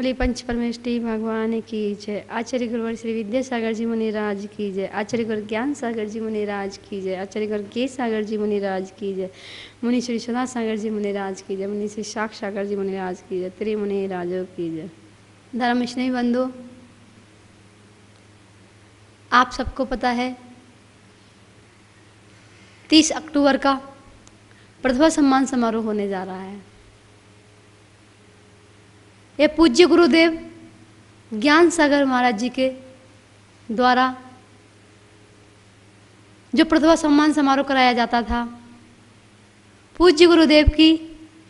बोली पंच परमेष्टि भगवान की जय। आचार्य गुरुवर श्री विद्यासागर जी मुनिराज की जय। आचार्य गुरु ज्ञान सागर जी मुनिराज की जय। आचार्य गुरु के सागर जी मुनिराज की जय। मुनि श्री सदा सागर जी मुनिराज की जय। मुनि श्री साक्ष सागर जी मुनिराज की जय। त्रिमुनि राजों की जय। धर्म स्नेही बंधु, आप सबको पता है 30 अक्टूबर का प्रतिभा सम्मान समारोह होने जा रहा है। ये पूज्य गुरुदेव ज्ञान सागर महाराज जी के द्वारा जो प्रतिभा सम्मान समारोह कराया जाता था, पूज्य गुरुदेव की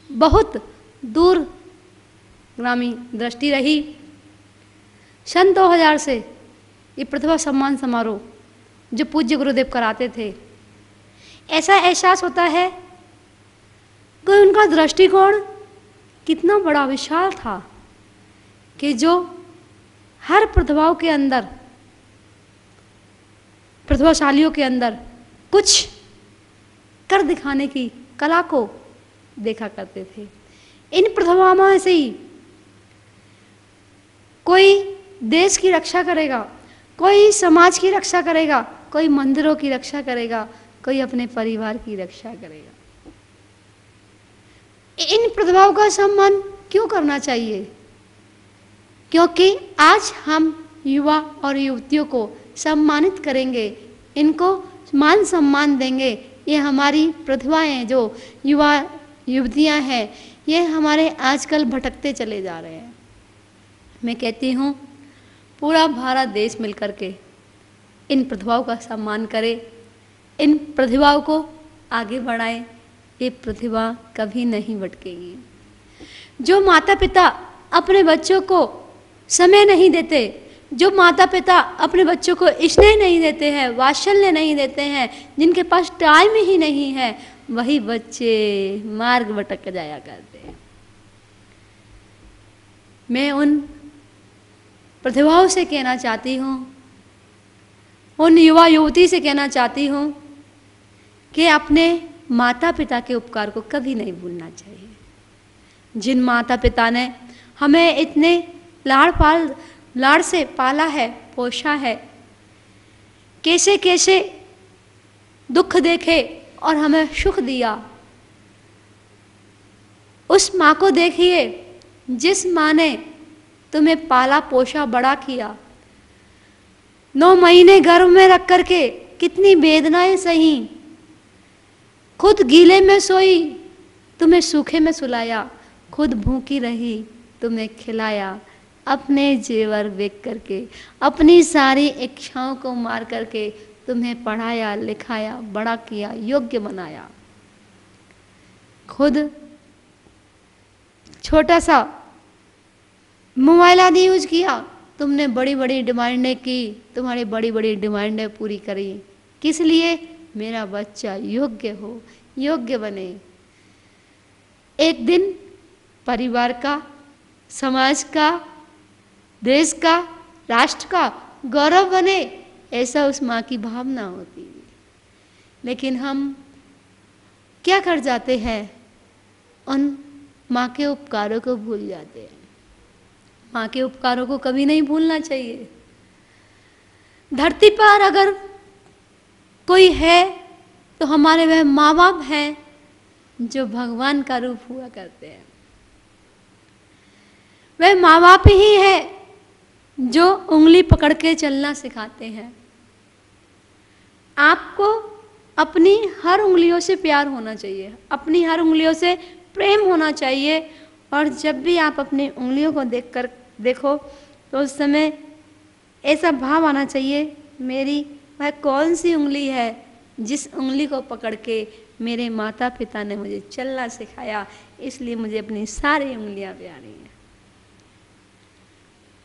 बहुत दूरगामी दृष्टि रही। सन 2000 से ये प्रतिभा सम्मान समारोह जो पूज्य गुरुदेव कराते थे, ऐसा एहसास होता है कि उनका दृष्टिकोण कितना बड़ा विशाल था कि जो हर प्रतिभाओं के अंदर, प्रतिभाशालियों के अंदर कुछ कर दिखाने की कला को देखा करते थे। इन प्रतिभाओं में से ही कोई देश की रक्षा करेगा, कोई समाज की रक्षा करेगा, कोई मंदिरों की रक्षा करेगा, कोई अपने परिवार की रक्षा करेगा। इन प्रतिभाओं का सम्मान क्यों करना चाहिए? क्योंकि आज हम युवा और युवतियों को सम्मानित करेंगे, इनको मान सम्मान देंगे। ये हमारी प्रतिभाएं जो युवा युवतियां हैं, ये हमारे आजकल भटकते चले जा रहे हैं। मैं कहती हूँ पूरा भारत देश मिलकर के इन प्रतिभाओं का सम्मान करे, इन प्रतिभाओं को आगे बढ़ाए। ये प्रतिभा कभी नहीं भटकेगी। जो माता पिता अपने बच्चों को समय नहीं देते, जो माता पिता अपने बच्चों को स्नेह नहीं देते हैं, वात्सल्य नहीं देते हैं, जिनके पास टाइम ही नहीं है, वही बच्चे मार्ग भटक जाया करते हैं। मैं उन प्रतिभाओं से कहना चाहती हूँ, उन युवा युवती से कहना चाहती हूँ कि अपने माता पिता के उपकार को कभी नहीं भूलना चाहिए। जिन माता पिता ने हमें इतने लाड़ से पाला है, पोषा है, कैसे कैसे दुख देखे और हमें सुख दिया, उस माँ को देखिए जिस माँ ने तुम्हें पाला पोषा बड़ा किया। 9 महीने गर्भ में रख करके कितनी वेदनाएं सही, खुद गीले में सोई, तुम्हें सूखे में सुलाया, खुद भूखी रही, तुम्हें खिलाया, अपने जेवर बेच करके, अपनी सारी इच्छाओं को मार करके तुम्हें पढ़ाया लिखाया, बड़ा किया, योग्य बनाया। खुद छोटा सा मोबाइल आदि यूज किया, तुमने बड़ी बड़ी डिमांडें की, तुम्हारी बड़ी बड़ी डिमांडें पूरी करी। किस लिए? मेरा बच्चा योग्य हो, योग्य बने, एक दिन परिवार का, समाज का, देश का, राष्ट्र का गौरव बने, ऐसा उस माँ की भावना होती है। लेकिन हम क्या कर जाते हैं? उन माँ के उपकारों को भूल जाते हैं। माँ के उपकारों को कभी नहीं भूलना चाहिए। धरती पर अगर कोई है तो हमारे वह माँ बाप हैं जो भगवान का रूप हुआ करते हैं। वह माँ बाप ही है जो उंगली पकड़ के चलना सिखाते हैं। आपको अपनी हर उंगलियों से प्यार होना चाहिए, अपनी हर उंगलियों से प्रेम होना चाहिए। और जब भी आप अपनी उंगलियों को देखो तो उस समय ऐसा भाव आना चाहिए, मेरी वह कौन सी उंगली है जिस उंगली को पकड़ के मेरे माता पिता ने मुझे चलना सिखाया, इसलिए मुझे अपनी सारी उंगलियां प्यारी हैं।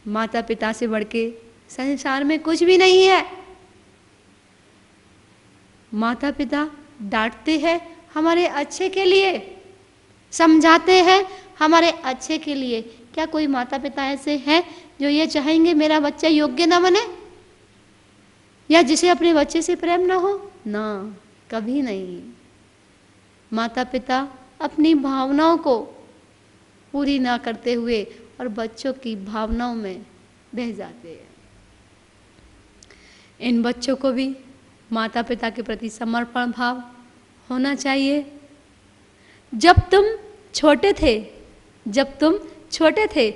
माता पिता से बढ़ के संसार में कुछ भी नहीं है। माता पिता डांटते हैं हमारे अच्छे के लिए, समझाते हैं हमारे अच्छे के लिए। क्या कोई माता पिता ऐसे हैं जो ये चाहेंगे मेरा बच्चा योग्य ना बने, या जिसे अपने बच्चे से प्रेम ना हो? ना, कभी नहीं। माता पिता अपनी भावनाओं को पूरी ना करते हुए और बच्चों की भावनाओं में बह जाते हैं। इन बच्चों को भी माता पिता के प्रति समर्पण भाव होना चाहिए। जब तुम छोटे थे,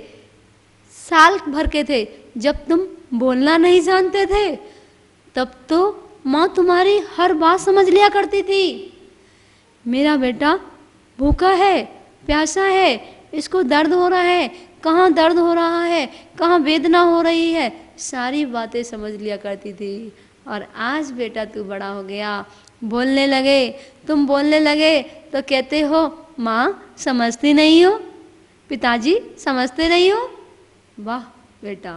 साल भर के थे, जब तुम बोलना नहीं जानते थे, तब तो माँ तुम्हारी हर बात समझ लिया करती थी। मेरा बेटा भूखा है, प्यासा है, इसको दर्द हो रहा है, कहाँ दर्द हो रहा है, कहाँ वेदना हो रही है, सारी बातें समझ लिया करती थी। और आज बेटा तू बड़ा हो गया, तुम बोलने लगे तो कहते हो माँ समझती नहीं हो, पिताजी समझते नहीं हो। वाह बेटा,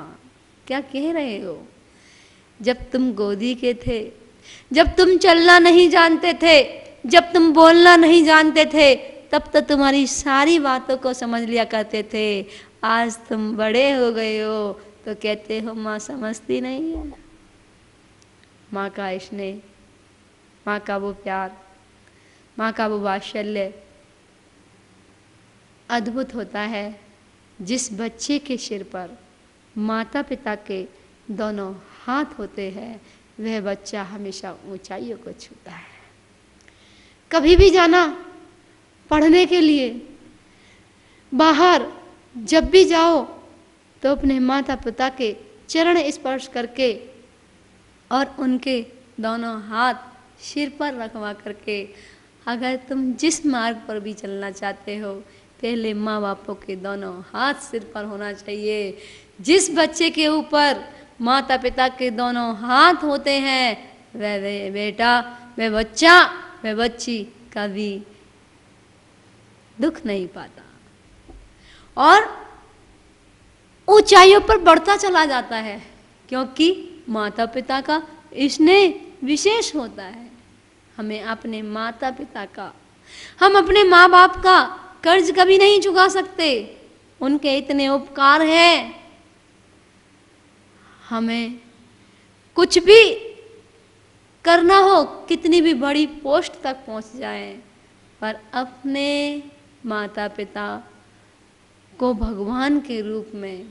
क्या कह रहे हो? जब तुम गोदी के थे, जब तुम चलना नहीं जानते थे, जब तुम बोलना नहीं जानते थे, तब तो तुम्हारी सारी बातों को समझ लिया करते थे। आज तुम बड़े हो गए हो तो कहते हो माँ समझती नहीं है। माँ का स्नेह, माँ का वो प्यार, माँ का वो वात्सल्य अद्भुत होता है। जिस बच्चे के सिर पर माता पिता के दोनों हाथ होते हैं, वह बच्चा हमेशा ऊंचाइयों को छूता है। कभी भी जाना पढ़ने के लिए, बाहर जब भी जाओ तो अपने माता पिता के चरण स्पर्श करके और उनके दोनों हाथ सिर पर रखवा करके, अगर तुम जिस मार्ग पर भी चलना चाहते हो, पहले माँ बापों के दोनों हाथ सिर पर होना चाहिए। जिस बच्चे के ऊपर माता पिता के दोनों हाथ होते हैं, वह बेटा, वह बच्चा, वह बच्ची कभी दुख नहीं पाता और ऊंचाइयों पर बढ़ता चला जाता है, क्योंकि माता पिता का स्नेह विशेष होता है। हमें अपने माता पिता का, हम अपने माँ बाप का कर्ज कभी नहीं चुका सकते। उनके इतने उपकार हैं। हमें कुछ भी करना हो, कितनी भी बड़ी पोस्ट तक पहुंच जाए, पर अपने माता पिता को भगवान के रूप में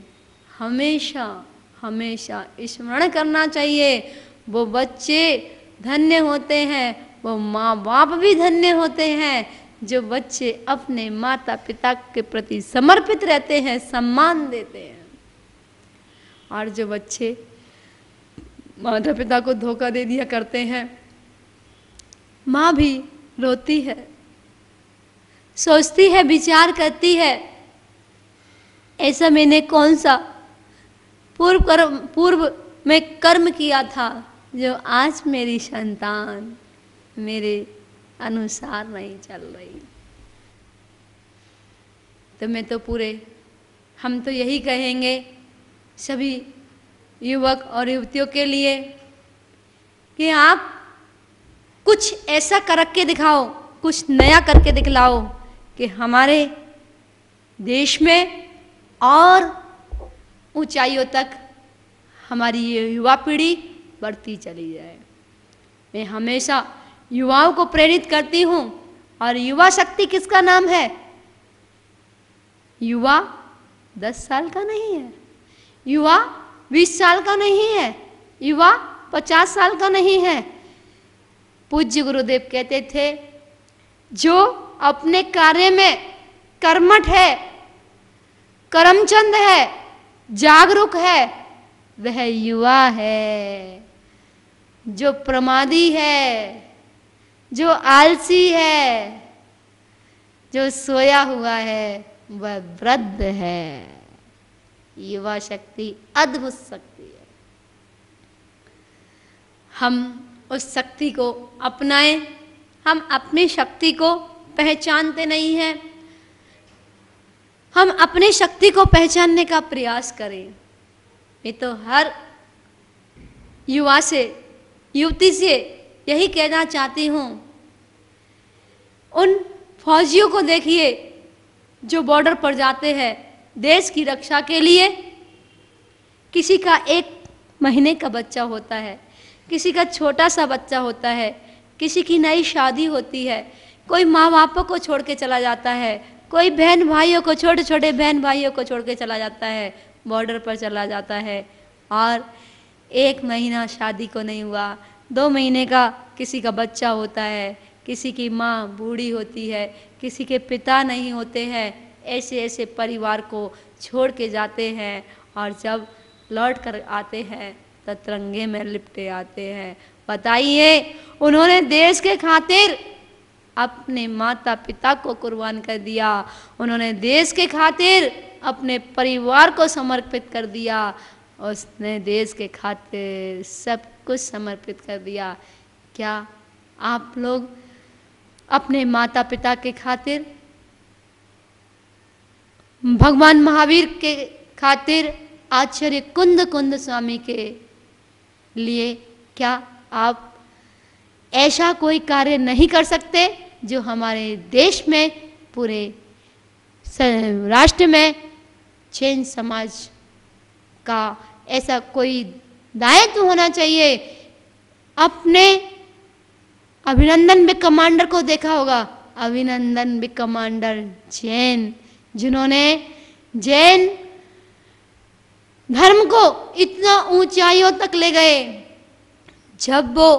हमेशा हमेशा स्मरण करना चाहिए। वो बच्चे धन्य होते हैं, वो माँ बाप भी धन्य होते हैं, जो बच्चे अपने माता पिता के प्रति समर्पित रहते हैं, सम्मान देते हैं। और जो बच्चे माता पिता को धोखा दे दिया करते हैं, माँ भी रोती है, सोचती है, विचार करती है, ऐसा मैंने कौन सा पूर्व में कर्म किया था जो आज मेरी संतान मेरे अनुसार नहीं चल रही। तो हम तो यही कहेंगे सभी युवक और युवतियों के लिए कि आप कुछ ऐसा करके दिखाओ, कुछ नया करके दिखलाओ कि हमारे देश में और ऊंचाइयों तक हमारी ये युवा पीढ़ी बढ़ती चली जाए। मैं हमेशा युवाओं को प्रेरित करती हूँ। और युवा शक्ति किसका नाम है? युवा 10 साल का नहीं है, युवा 20 साल का नहीं है, युवा 50 साल का नहीं है। पूज्य गुरुदेव कहते थे, जो अपने कार्य में कर्मठ है, करमचंद है, जागरूक है, वह युवा है। जो प्रमादी है, जो आलसी है, जो सोया हुआ है, वह वृद्ध है। युवा शक्ति अद्भुत शक्ति है। हम उस शक्ति को अपनाएं। हम अपनी शक्ति को पहचानते नहीं हैं, हम अपनी शक्ति को पहचानने का प्रयास करें। मैं तो हर युवा से, युवती से यही कहना चाहती हूँ, उन फौजियों को देखिए जो बॉर्डर पर जाते हैं देश की रक्षा के लिए। किसी का 1 महीने का बच्चा होता है, किसी का छोटा सा बच्चा होता है, किसी की नई शादी होती है, कोई माँ बापों को छोड़ के चला जाता है, कोई बहन भाइयों को, छोटे छोटे बहन भाइयों को छोड़ के चला जाता है, बॉर्डर पर चला जाता है, और 1 महीना शादी को नहीं हुआ, 2 महीने का किसी का बच्चा होता है, किसी की माँ बूढ़ी होती है, किसी के पिता नहीं होते हैं, ऐसे ऐसे परिवार को छोड़ के जाते हैं, और जब लौट कर आते हैं तो तिरंगे में लिपटे आते हैं। बताइए, उन्होंने देश के खातिर अपने माता पिता को कुर्बान कर दिया, उन्होंने देश के खातिर अपने परिवार को समर्पित कर दिया, उसने देश के खातिर सब कुछ समर्पित कर दिया। क्या आप लोग अपने माता पिता के खातिर, भगवान महावीर के खातिर, आचार्य कुंद स्वामी के लिए क्या आप ऐसा कोई कार्य नहीं कर सकते जो हमारे देश में, पूरे राष्ट्र में जैन समाज का ऐसा कोई दायित्व होना चाहिए? अपने अभिनंदन बिग कमांडर को देखा होगा, अभिनंदन बिग कमांडर जैन, जिन्होंने जैन धर्म को इतना ऊंचाइयों तक ले गए। जब वो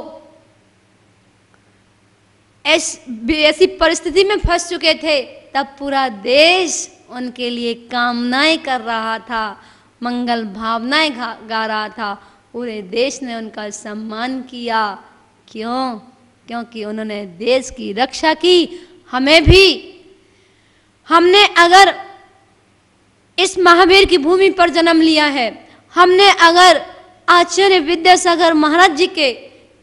ऐसी परिस्थिति में फंस चुके थे, तब पूरा देश उनके लिए कामनाएं कर रहा था, मंगल भावनाएं गा रहा था, पूरे देश ने उनका सम्मान किया। क्यों? क्योंकि उन्होंने देश की रक्षा की। हमें भी, हमने अगर इस महावीर की भूमि पर जन्म लिया है, हमने अगर आचार्य विद्यासागर महाराज जी के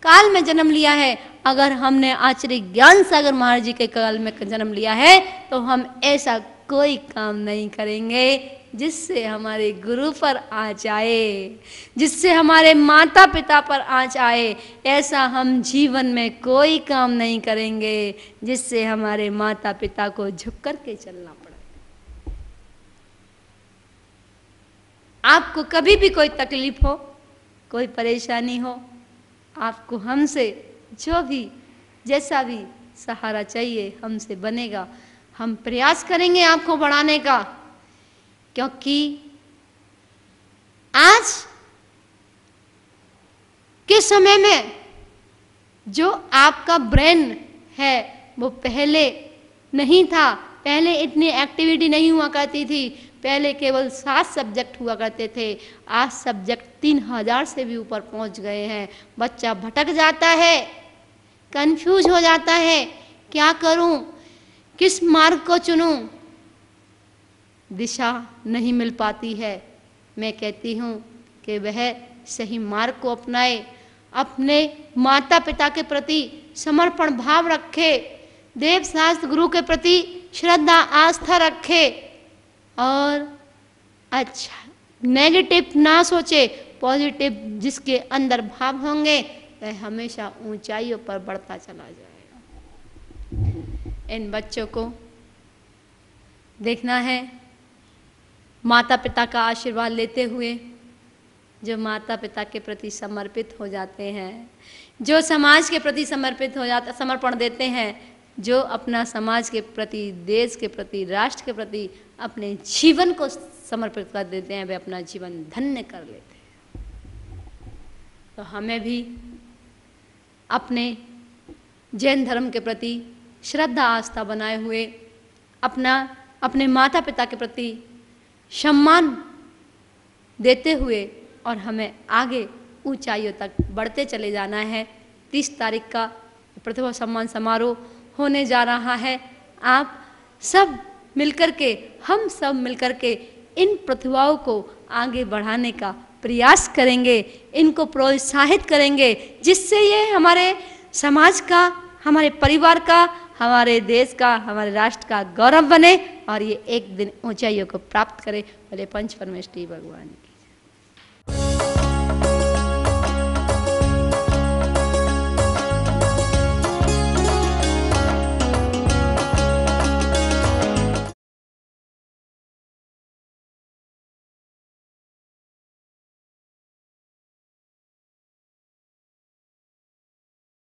काल में जन्म लिया है, अगर हमने आचार्य ज्ञान सागर महाराज जी के काल में जन्म लिया है, तो हम ऐसा कोई काम नहीं करेंगे जिससे हमारे गुरु पर आँच आए, जिससे हमारे माता पिता पर आँच आए। ऐसा हम जीवन में कोई काम नहीं करेंगे जिससे हमारे माता पिता को झुक कर के चलना पड़े। आपको कभी भी कोई तकलीफ हो, कोई परेशानी हो, आपको हमसे जो भी, जैसा भी सहारा चाहिए, हमसे बनेगा। हम प्रयास करेंगे आपको बढ़ाने का, क्योंकि आज के समय में जो आपका ब्रेन है वो पहले नहीं था। पहले इतनी एक्टिविटी नहीं हुआ करती थी, पहले केवल 7 सब्जेक्ट हुआ करते थे, आज सब्जेक्ट 3000 से भी ऊपर पहुंच गए हैं। बच्चा भटक जाता है, कंफ्यूज हो जाता है, क्या करूं, किस मार्ग को चुनूं, दिशा नहीं मिल पाती है। मैं कहती हूं कि वह सही मार्ग को अपनाए, अपने माता पिता के प्रति समर्पण भाव रखे, देव शास्त्र गुरु के प्रति श्रद्धा आस्था रखे, और अच्छा नेगेटिव ना सोचे, पॉजिटिव जिसके अंदर भाव होंगे वह हमेशा ऊंचाइयों पर बढ़ता चला जाएगा। इन बच्चों को देखना है माता पिता का आशीर्वाद लेते हुए, जो माता पिता के प्रति समर्पित हो जाते हैं, जो समाज के प्रति समर्पित हो जाते, समर्पण देते हैं, जो अपना समाज के प्रति, देश के प्रति, राष्ट्र के प्रति अपने जीवन को समर्पित कर देते हैं, वे अपना जीवन धन्य कर लेते हैं। तो हमें भी अपने जैन धर्म के प्रति श्रद्धा आस्था बनाए हुए, अपने माता पिता के प्रति सम्मान देते हुए, और हमें आगे ऊंचाइयों तक बढ़ते चले जाना है। 30 तारीख का प्रतिभा सम्मान समारोह होने जा रहा है। आप सब मिलकर के, हम सब मिलकर के इन प्रतिभाओं को आगे बढ़ाने का प्रयास करेंगे, इनको प्रोत्साहित करेंगे, जिससे ये हमारे समाज का, हमारे परिवार का, हमारे देश का, हमारे राष्ट्र का गौरव बने, और ये एक दिन ऊंचाइयों को प्राप्त करे। बोले पंच परमेष्ठी भगवान।